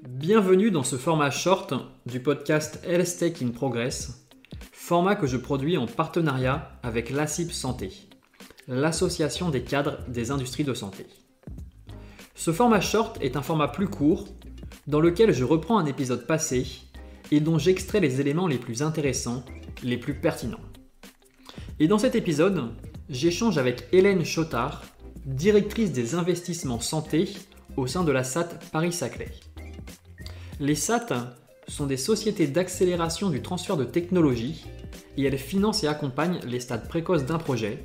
Bienvenue dans ce format short du podcast Health Tech in Progress, format que je produis en partenariat avec l'ASIP Santé, l'association des cadres des industries de santé. Ce format short est un format plus court dans lequel je reprends un épisode passé et dont j'extrais les éléments les plus intéressants, les plus pertinents. Et dans cet épisode, j'échange avec Hélène Chotard, directrice des investissements santé au sein de la SAT Paris-Saclay. Les SAT sont des sociétés d'accélération du transfert de technologie et elles financent et accompagnent les stades précoces d'un projet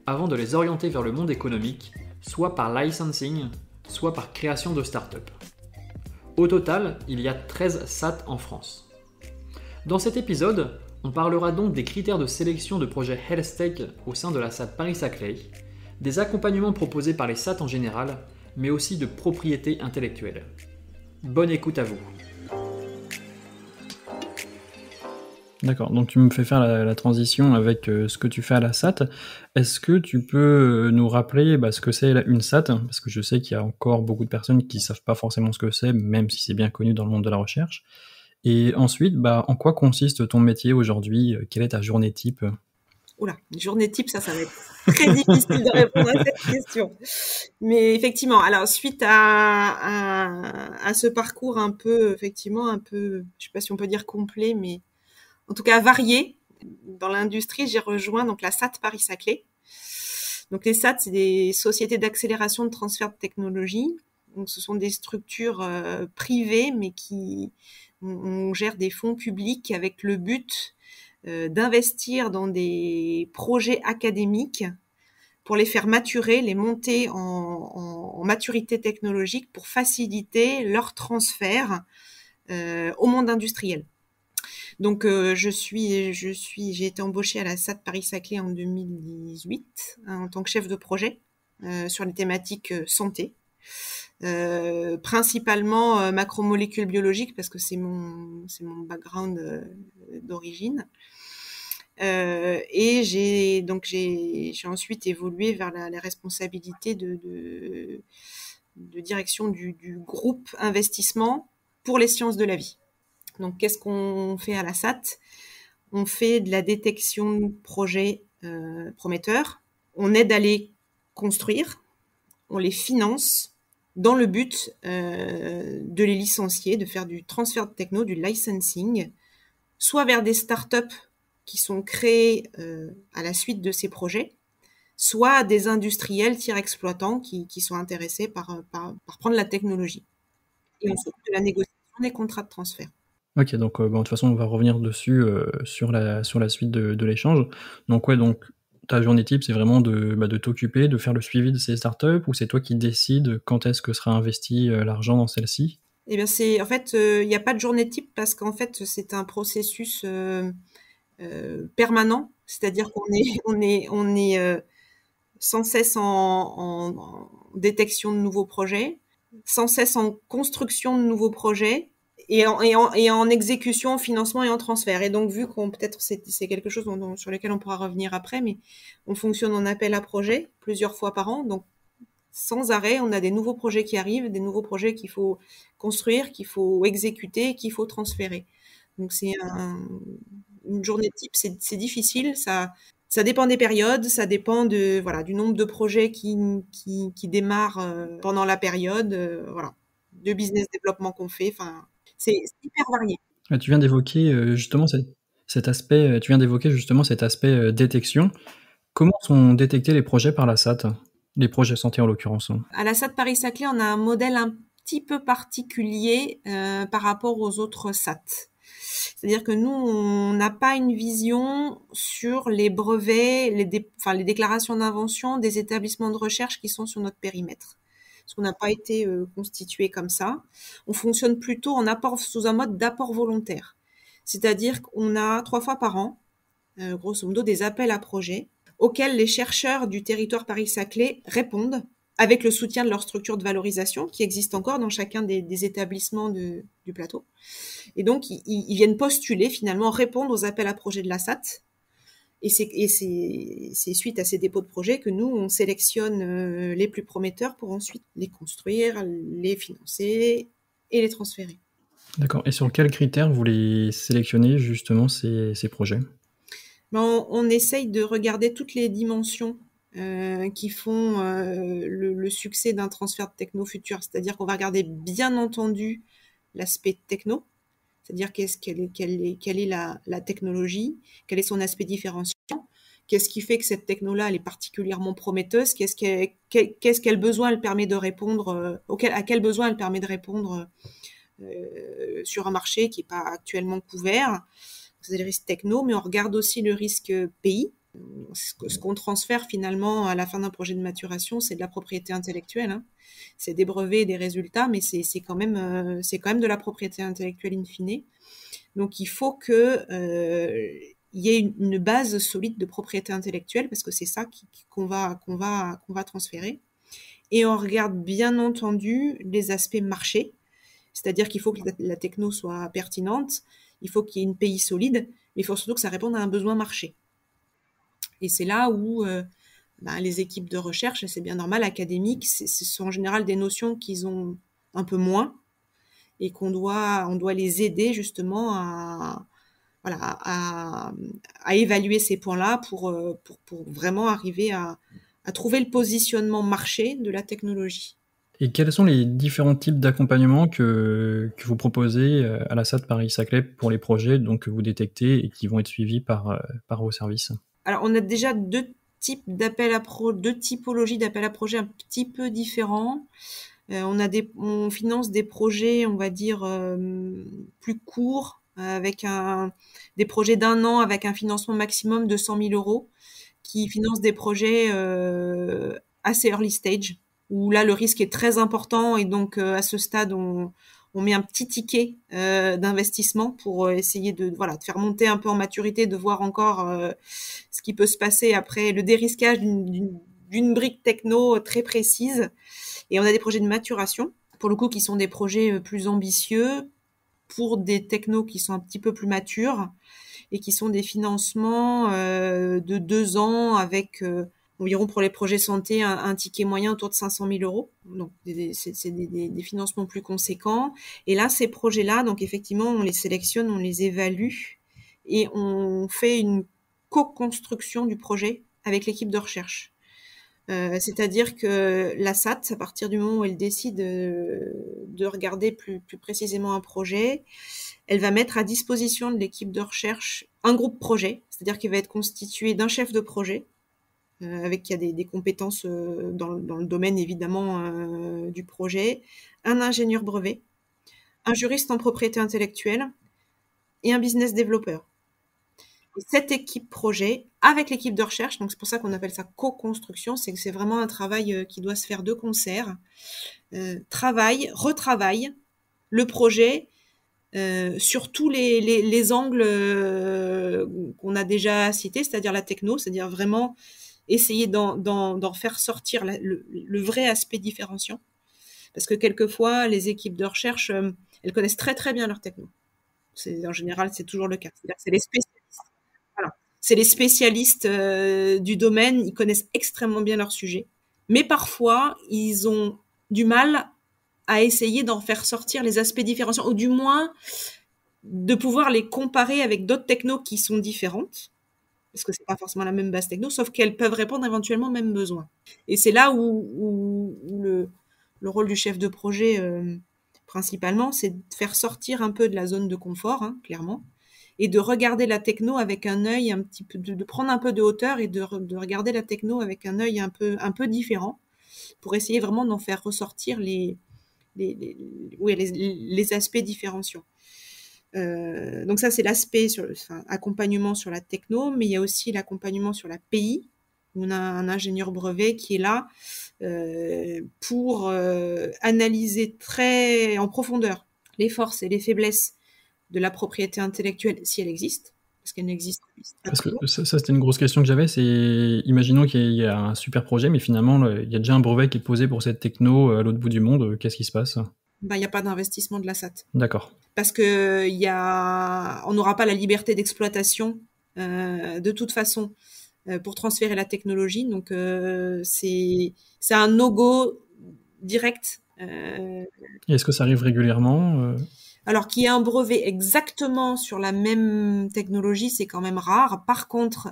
avant de les orienter vers le monde économique, soit par licensing, soit par création de start-up. Au total, il y a 13 SAT en France. Dans cet épisode, on parlera donc des critères de sélection de projets Health Tech au sein de la SAT Paris-Saclay, des accompagnements proposés par les SAT en général, mais aussi de propriété intellectuelle. Bonne écoute à vous. D'accord, donc tu me fais faire la transition avec ce que tu fais à la SAT. Est-ce que tu peux nous rappeler ce que c'est une SAT? Parce que je sais qu'il y a encore beaucoup de personnes qui ne savent pas forcément ce que c'est, même si c'est bien connu dans le monde de la recherche. Et ensuite, en quoi consiste ton métier aujourd'hui? Quelle est ta journée type? Oula, une journée type, ça va être très difficile de répondre à cette question. Mais effectivement, alors suite à ce parcours un peu, je sais pas si on peut dire complet, mais en tout cas varié dans l'industrie, j'ai rejoint donc la SAT Paris-Saclay. Donc les SAT, c'est des sociétés d'accélération de transfert de technologie. Donc ce sont des structures privées, mais on gère des fonds publics avec le but d'investir dans des projets académiques pour les faire maturer, les monter en maturité technologique pour faciliter leur transfert au monde industriel. Donc j'ai été embauchée à la SAT Paris-Saclay en 2018 en tant que chef de projet sur les thématiques santé. Principalement macromolécules biologiques parce que c'est mon background d'origine. Et j'ai ensuite évolué vers la responsabilité de direction du groupe investissement pour les sciences de la vie. Donc, qu'est-ce qu'on fait à la SAT? On fait de la détection de projets prometteurs. On aide à les construire. On les finance dans le but de les licencier, de faire du transfert de techno, du licensing, soit vers des startups qui sont créés à la suite de ces projets, soit des industriels tiers-exploitants qui sont intéressés par prendre la technologie. Et on s'occupe de la négociation des contrats de transfert. Ok, donc de toute façon, on va revenir dessus sur la suite de l'échange. Donc ta journée type, c'est vraiment de t'occuper, de faire le suivi de ces startups, ou c'est toi qui décides quand est-ce que sera investi l'argent dans celle-ci? Eh bien, il n'y a pas de journée type parce qu'en fait, c'est un processus permanent, c'est-à-dire qu'on est sans cesse en détection de nouveaux projets, sans cesse en construction de nouveaux projets et en exécution, en financement et en transfert. Et donc, vu qu'on peut-être c'est quelque chose sur lequel on pourra revenir après, mais on fonctionne en appel à projet plusieurs fois par an, donc sans arrêt, on a des nouveaux projets qui arrivent, des nouveaux projets qu'il faut construire, qu'il faut exécuter, qu'il faut transférer. Donc c'est une journée type, c'est difficile, ça dépend des périodes, ça dépend du nombre de projets qui démarrent pendant la période, de business développement qu'on fait, c'est hyper varié. Tu viens d'évoquer justement cet aspect, détection. Comment sont détectés les projets par la SAT? Les projets santé en l'occurrence. À la SAT Paris-Saclay, on a un modèle un petit peu particulier par rapport aux autres SAT. C'est-à-dire que nous, on n'a pas une vision sur les brevets, les déclarations d'invention des établissements de recherche qui sont sur notre périmètre. Parce qu'on n'a pas été constitué comme ça. On fonctionne plutôt sous un mode d'apport volontaire. C'est-à-dire qu'on a 3 fois par an, grosso modo, des appels à projets auxquels les chercheurs du territoire Paris-Saclay répondent avec le soutien de leur structure de valorisation qui existe encore dans chacun des établissements du plateau. Et donc, ils viennent postuler, finalement, répondre aux appels à projets de la SAT. Et c'est suite à ces dépôts de projets que nous, on sélectionne les plus prometteurs pour ensuite les construire, les financer et les transférer. D'accord. Et sur quels critères vous les sélectionnez justement ces projets? On essaye de regarder toutes les dimensions qui font le succès d'un transfert de techno futur. C'est-à-dire qu'on va regarder bien entendu l'aspect techno, c'est-à-dire quelle est la technologie, quel est son aspect différenciant, qu'est-ce qui fait que cette techno-là elle est particulièrement prometteuse, quel besoin elle permet de répondre, à quel besoin elle permet de répondre sur un marché qui n'est pas actuellement couvert. C'est des risques techno, mais on regarde aussi le risque pays. Ce qu'on transfère finalement à la fin d'un projet de maturation, c'est de la propriété intellectuelle. Hein. C'est des brevets, des résultats, mais c'est quand même de la propriété intellectuelle in fine. Donc il faut que y ait une base solide de propriété intellectuelle parce que c'est ça qu'on va transférer. Et on regarde bien entendu les aspects marché, c'est-à-dire qu'il faut que la techno soit pertinente, il faut qu'il y ait une pays solide, mais il faut surtout que ça réponde à un besoin marché. Et c'est là où les équipes de recherche, et c'est bien normal, académiques, ce sont en général des notions qu'ils ont un peu moins et on doit les aider justement à évaluer ces points-là pour vraiment arriver à trouver le positionnement marché de la technologie. Et quels sont les différents types d'accompagnement que vous proposez à la SAT Paris-Saclay pour les projets donc, que vous détectez et qui vont être suivis par vos services? Alors, on a déjà deux typologies d'appels à projets un petit peu différents. On finance des projets, on va dire, plus courts, avec des projets d'1 an avec un financement maximum de 100 000 euros, qui financent des projets assez early stage, où là, le risque est très important et donc à ce stade, on met un petit ticket d'investissement pour essayer de faire monter un peu en maturité, de voir encore ce qui peut se passer après le dérisquage d'une brique techno très précise. Et on a des projets de maturation, pour le coup, qui sont des projets plus ambitieux, pour des technos qui sont un petit peu plus matures, et qui sont des financements de 2 ans avec environ pour les projets santé un ticket moyen autour de 500 000 euros. Donc c'est des financements plus conséquents. Et là, ces projets-là, donc effectivement, on les sélectionne, on les évalue et on fait une co-construction du projet avec l'équipe de recherche. C'est-à-dire que la SAT, à partir du moment où elle décide de regarder plus précisément un projet, elle va mettre à disposition de l'équipe de recherche un groupe projet, c'est-à-dire qu'il va être constitué d'un chef de projet, avec qui a des compétences dans le domaine évidemment du projet, un ingénieur brevet, un juriste en propriété intellectuelle et un business développeur. Et cette équipe projet, avec l'équipe de recherche, donc c'est pour ça qu'on appelle ça co-construction, c'est que c'est vraiment un travail qui doit se faire de concert, retravaille le projet sur tous les angles qu'on a déjà cités, c'est-à-dire la techno, c'est-à-dire vraiment essayer d'en faire sortir le vrai aspect différenciant. Parce que quelquefois, les équipes de recherche, elles connaissent très très bien leur techno. En général, c'est toujours le cas. C'est-à-dire que c'est les spécialistes. Voilà. C'est les spécialistes du domaine, ils connaissent extrêmement bien leur sujet. Mais parfois, ils ont du mal à essayer d'en faire sortir les aspects différenciants, ou du moins de pouvoir les comparer avec d'autres technos qui sont différentes, parce que c'est pas forcément la même base techno, sauf qu'elles peuvent répondre éventuellement aux mêmes besoins. Et c'est là où le rôle du chef de projet, principalement, c'est de faire sortir un peu de la zone de confort, hein, clairement, et de regarder la techno avec un œil un petit peu, de prendre un peu de hauteur et de regarder la techno avec un œil un peu différent, pour essayer vraiment d'en faire ressortir les aspects différenciants. Donc ça, c'est l'aspect accompagnement sur la techno, mais il y a aussi l'accompagnement sur la PI. On a un ingénieur brevet qui est là pour analyser très en profondeur les forces et les faiblesses de la propriété intellectuelle, si elle existe, parce qu'elle n'existe pas. Parce que ça c'était une grosse question que j'avais, c'est imaginons qu'il y a un super projet, mais finalement il y a déjà un brevet qui est posé pour cette techno à l'autre bout du monde, qu'est-ce qui se passe? Il n'y a pas d'investissement de la SAT. D'accord. Parce que on n'aura pas la liberté d'exploitation de toute façon pour transférer la technologie. Donc c'est un no-go direct. Et est-ce que ça arrive régulièrement Alors qu'il y ait un brevet exactement sur la même technologie, c'est quand même rare. Par contre,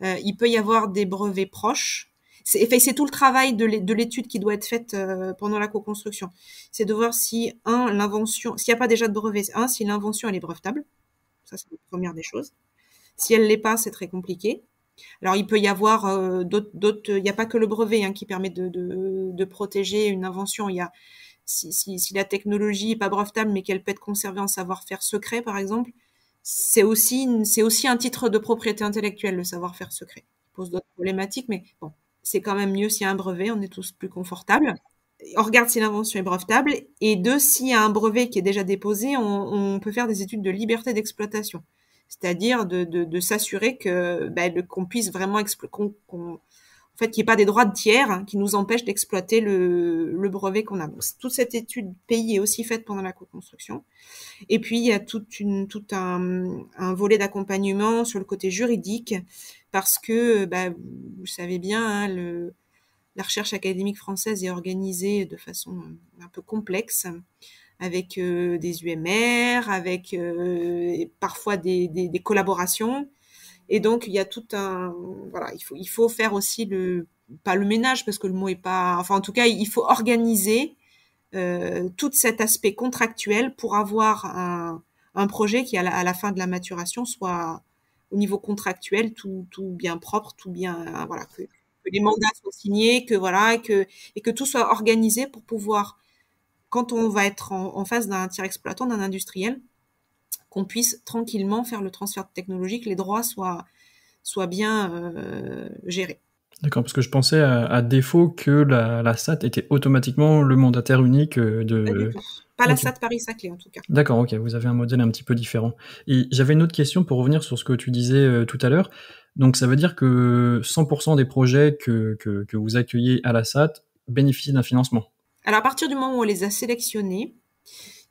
il peut y avoir des brevets proches. C'est tout le travail de l'étude qui doit être faite pendant la co-construction. C'est de voir si, l'invention, s'il n'y a pas déjà de brevet, si l'invention elle est brevetable. Ça, c'est la première des choses. Si elle l'est pas, c'est très compliqué. Alors, il peut y avoir d'autres. Il n'y a pas que le brevet qui permet de protéger une invention. Il y a si la technologie est pas brevetable, mais qu'elle peut être conservée en savoir-faire secret, par exemple, c'est aussi un titre de propriété intellectuelle, le savoir-faire secret. Il pose d'autres problématiques, mais bon, c'est quand même mieux s'il y a un brevet, on est tous plus confortables. On regarde si l'invention est brevetable, et deux, s'il y a un brevet qui est déjà déposé, on peut faire des études de liberté d'exploitation. C'est-à-dire de s'assurer que qu'on puisse vraiment en fait, qu'il n'y ait pas des droits de tiers qui nous empêchent d'exploiter le brevet qu'on a. Donc, toute cette étude pays est aussi faite pendant la co-construction. Et puis, il y a tout un volet d'accompagnement sur le côté juridique, parce que, vous savez bien, la recherche académique française est organisée de façon un peu complexe, avec des UMR, avec parfois des collaborations. Et donc, il y a voilà, il faut faire aussi pas le ménage, parce que le mot est pas, enfin, en tout cas, il faut organiser tout cet aspect contractuel pour avoir un projet qui, à la fin de la maturation, soit au niveau contractuel tout bien propre, tout bien, voilà, que les mandats soient signés, et que tout soit organisé pour pouvoir, quand on va être en face d'un tiers exploitant, d'un industriel, qu'on puisse tranquillement faire le transfert technologique, les droits soient bien gérés. D'accord, parce que je pensais à défaut que la SAT était automatiquement le mandataire unique de... Pas du tout. Pas la SAT Paris-Saclay, en tout cas. D'accord, ok, vous avez un modèle un petit peu différent. Et j'avais une autre question pour revenir sur ce que tu disais tout à l'heure. Donc ça veut dire que 100% des projets que vous accueillez à la SAT bénéficient d'un financement? Alors à partir du moment où on les a sélectionnés,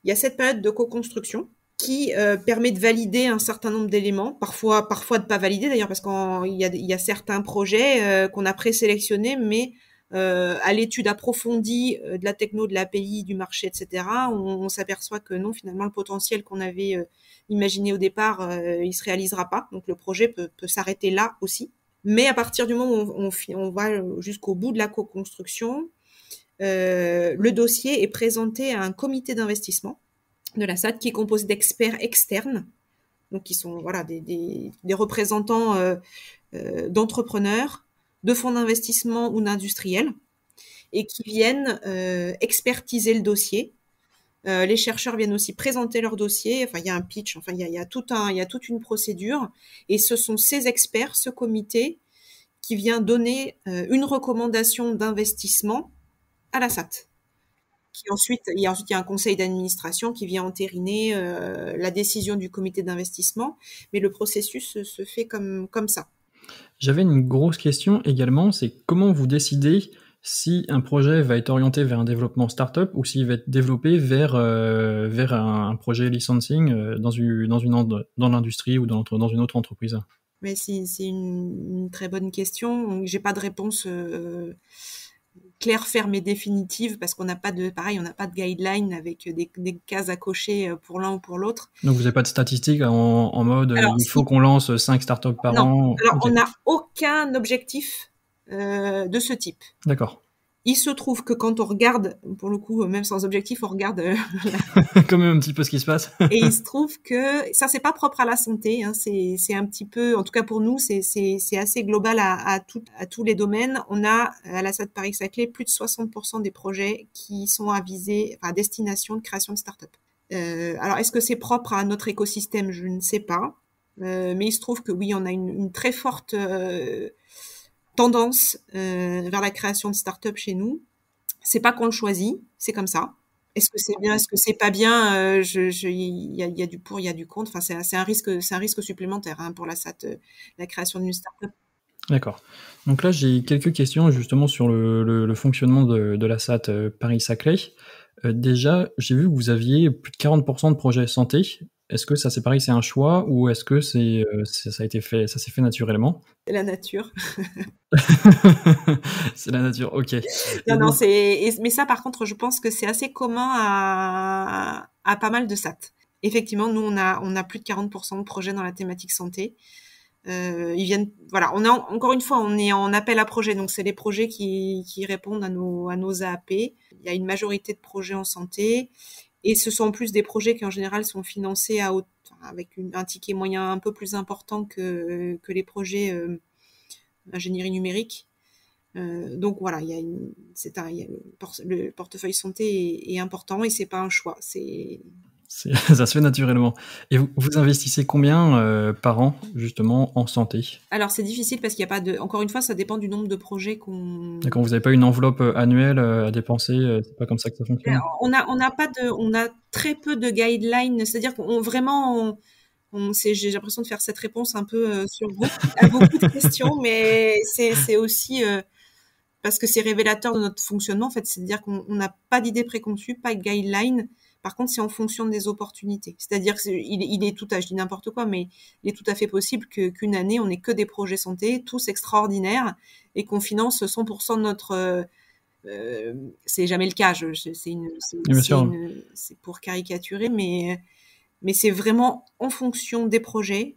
il y a cette période de co-construction qui permet de valider un certain nombre d'éléments, parfois de pas valider d'ailleurs, parce qu'il y a certains projets qu'on a présélectionnés, mais à l'étude approfondie de la techno, de l'API, du marché, etc., on s'aperçoit que non, finalement, le potentiel qu'on avait imaginé au départ, il se réalisera pas. Donc le projet peut s'arrêter là aussi. Mais à partir du moment où on va jusqu'au bout de la co-construction, le dossier est présenté à un comité d'investissement de la SAT qui est composé d'experts externes, donc qui sont des représentants d'entrepreneurs, de fonds d'investissement ou d'industriels, et qui viennent expertiser le dossier. Les chercheurs viennent aussi présenter leur dossier. Enfin, il y a un pitch. Enfin, il y a toute une procédure. Et ce sont ces experts, ce comité, qui vient donner une recommandation d'investissement à la SAT. Ensuite, il y a un conseil d'administration qui vient entériner la décision du comité d'investissement, mais le processus se fait comme ça. J'avais une grosse question également, c'est comment vous décidez si un projet va être orienté vers un développement startup ou s'il va être développé vers un projet licensing dans l'industrie ou dans une autre entreprise? Mais c'est une très bonne question. J'ai pas de réponse claire, ferme et définitive, parce qu'on n'a pas de guideline avec des cases à cocher pour l'un ou pour l'autre. Donc vous n'avez pas de statistiques en mode alors, il faut qu'on lance 5 startups par an? Alors okay. On n'a aucun objectif de ce type. D'accord. Il se trouve que quand on regarde, pour le coup, même sans objectif, on regarde quand même un petit peu ce qui se passe. Et il se trouve que ça, c'est pas propre à la santé. C'est un petit peu, en tout cas pour nous, c'est assez global à tous les domaines. On a à la SAT Paris-Saclay plus de 60% des projets qui sont à destination de création de start-up. Alors, est-ce que c'est propre à notre écosystème? Je ne sais pas. Mais il se trouve que oui, on a une très forte tendance vers la création de start-up chez nous. C'est pas qu'on le choisit, c'est comme ça. Est-ce que c'est bien, est-ce que c'est pas bien? Il y a du pour, il y a du contre. Enfin, c'est un risque supplémentaire pour la SAT, la création d'une start-up. D'accord. Donc là, j'ai quelques questions justement sur le fonctionnement de la SAT Paris-Saclay. Déjà, j'ai vu que vous aviez plus de 40% de projets santé. Est-ce que ça, c'est pareil, c'est un choix ou est-ce que ça a été fait, ça s'est fait naturellement? C'est la nature. C'est la nature, OK. Non, Et non, donc mais ça, par contre, je pense que c'est assez commun à pas mal de SAT. Effectivement, nous, on a plus de 40% de projets dans la thématique santé. Ils viennent, voilà, encore une fois, on est en appel à projets, donc c'est les projets qui répondent à nos AAP. Il y a une majorité de projets en santé, et ce sont en plus des projets qui en général sont financés avec un ticket moyen un peu plus important que les projets ingénierie numérique. Donc voilà, le portefeuille santé est important et c'est pas un choix. ça se fait naturellement. Et vous investissez combien par an, justement, en santé? Alors c'est difficile parce qu'il y a pas de. Encore une fois, ça dépend du nombre de projets D'accord, vous n'avez pas une enveloppe annuelle à dépenser, c'est pas comme ça que ça fonctionne? On a très peu de guidelines, c'est-à-dire qu'on vraiment, j'ai l'impression de faire cette réponse un peu à beaucoup de questions, mais c'est aussi parce que c'est révélateur de notre fonctionnement, en fait, c'est-à-dire qu'on n'a pas d'idée préconçue, pas de guideline. Par contre, c'est en fonction des opportunités. C'est-à-dire il est tout à, je dis n'importe quoi, mais il est tout à fait possible qu'une année, on n'ait que des projets santé, tous extraordinaires, et qu'on finance 100% de notre c'est jamais le cas. Oui, bien sûr. C'est pour caricaturer, mais c'est vraiment en fonction des projets,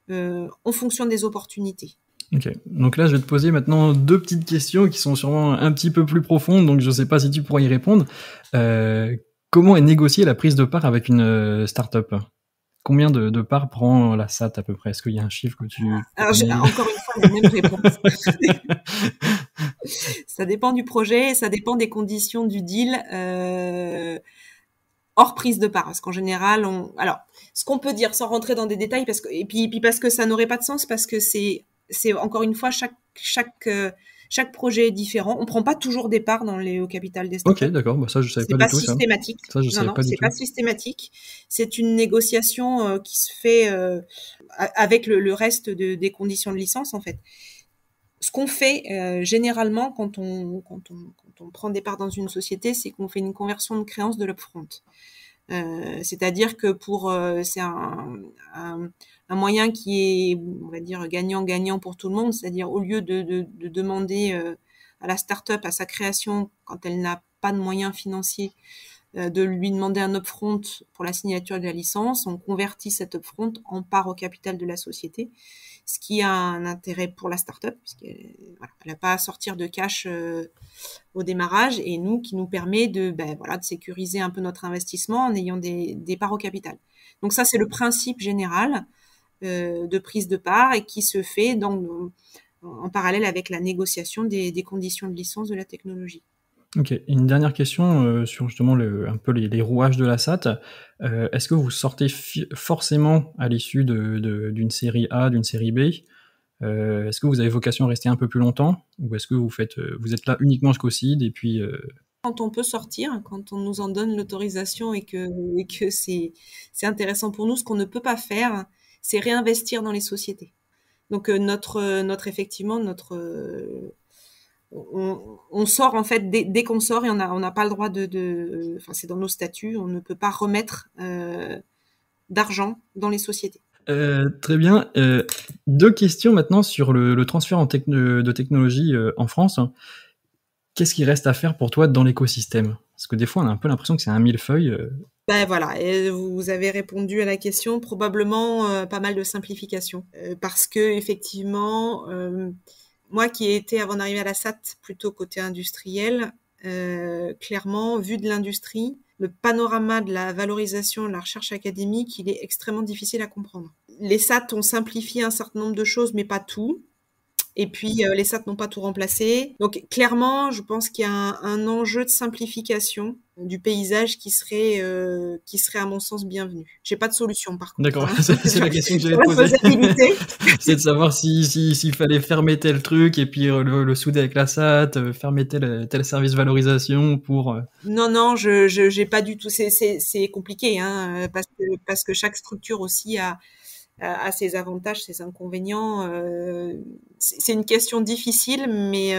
en fonction des opportunités. Ok, donc là je vais te poser maintenant deux petites questions qui sont sûrement un petit peu plus profondes, donc je ne sais pas si tu pourras y répondre. Comment est négociée la prise de part avec une start-up? Combien de parts prend la SAT à peu près? Est-ce qu'il y a un chiffre que tu Alors, connais? encore une fois, la même réponse. Ça dépend du projet, ça dépend des conditions du deal, hors prise de part. Parce qu'en général, alors, ce qu'on peut dire sans rentrer dans des détails, et puis parce que ça n'aurait pas de sens, parce que c'est encore une fois, chaque projet est différent. On prend pas toujours des parts au capital des Ok, startups. d'accord, bah ça je savais C'est pas pas du tout ça. systématique. Ça je Non, savais non, pas du c'est tout. pas systématique. C'est une négociation qui se fait avec le reste des conditions de licence, en fait. Ce qu'on fait généralement quand on prend des parts dans une société, c'est qu'on fait une conversion de créance de l'upfront. C'est-à-dire que c'est un moyen qui est, on va dire, gagnant-gagnant pour tout le monde. C'est-à-dire au lieu de demander à la start-up, à sa création, quand elle n'a pas de moyens financiers, de lui demander un upfront pour la signature de la licence, on convertit cet upfront en part au capital de la société, ce qui a un intérêt pour la start-up, puisqu'elle n'a pas à sortir de cash au démarrage, et nous, qui nous permet de sécuriser un peu notre investissement en ayant des parts au capital. Donc ça, c'est le principe général de prise de part et qui se fait en parallèle avec la négociation des conditions de licence de la technologie. Ok, une dernière question sur justement un peu les rouages de la SAT. Est-ce que vous sortez forcément à l'issue d'une série A, d'une série B? Est-ce que vous avez vocation à rester un peu plus longtemps? Ou est-ce que vous êtes là uniquement jusqu'au seed et puis... Quand on peut sortir, quand on nous en donne l'autorisation et que c'est intéressant pour nous, ce qu'on ne peut pas faire, c'est réinvestir dans les sociétés. Donc effectivement, on sort en fait dès qu'on sort et on n'a pas le droit enfin c'est dans nos statuts, on ne peut pas remettre d'argent dans les sociétés. Très bien. Deux questions maintenant sur le transfert de technologie en France. Qu'est-ce qui reste à faire pour toi dans l'écosystème? Parce que des fois, on a un peu l'impression que c'est un millefeuille. Ben voilà, et vous avez répondu à la question, probablement pas mal de simplification. Parce que effectivement, moi qui ai été avant d'arriver à la SAT plutôt côté industriel, clairement, vu de l'industrie, le panorama de la valorisation de la recherche académique, il est extrêmement difficile à comprendre. Les SAT ont simplifié un certain nombre de choses, mais pas tout. Et puis, les SAT n'ont pas tout remplacé. Donc, clairement, je pense qu'il y a un enjeu de simplification du paysage qui serait à mon sens bienvenu. J'ai pas de solution, par contre. D'accord, hein. c'est la question que j'allais te poser. C'est de savoir s'il fallait fermer tel truc et puis le souder avec la SAT, fermer tel service valorisation pour... Non, j'ai pas du tout. C'est compliqué, hein, parce que chaque structure aussi a ses avantages, ses inconvénients. C'est une question difficile, mais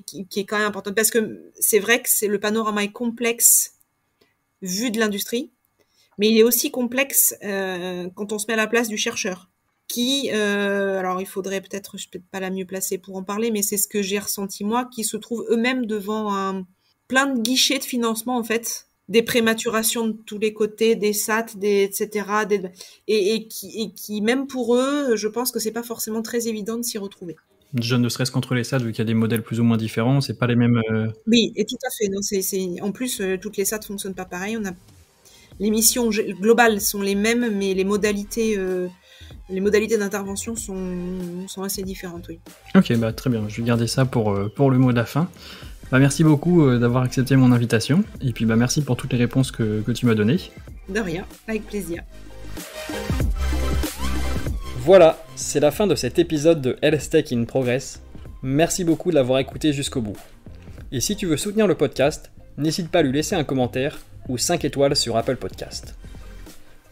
qui est quand même importante. Parce que c'est vrai que le panorama est complexe vu de l'industrie. Mais il est aussi complexe quand on se met à la place du chercheur, qui, alors il faudrait peut-être, je suis peut-être pas la mieux placée pour en parler, mais c'est ce que j'ai ressenti moi, qui se trouvent eux-mêmes devant plein de guichets de financement en fait, des prématurations de tous les côtés, des SAT, etc. Et qui même pour eux, je pense que c'est pas forcément très évident de s'y retrouver. Déjà, ne serait-ce qu'entre les SAD, vu qu'il y a des modèles plus ou moins différents, c'est pas les mêmes. Oui, et tout à fait. Non, en plus, toutes les SAT fonctionnent pas pareil. Les missions globales sont les mêmes, mais les modalités d'intervention sont assez différentes, oui. Ok, bah très bien. Je vais garder ça pour le mot de la fin. Bah, merci beaucoup d'avoir accepté mon invitation. Et puis bah merci pour toutes les réponses que tu m'as données. De rien, avec plaisir. Voilà, c'est la fin de cet épisode de Health Tech in Progress. Merci beaucoup de l'avoir écouté jusqu'au bout. Et si tu veux soutenir le podcast, n'hésite pas à lui laisser un commentaire ou 5 étoiles sur Apple Podcast.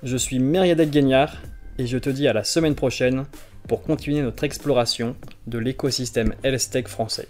Je suis Mériadec Guignard et je te dis à la semaine prochaine pour continuer notre exploration de l'écosystème Health Tech français.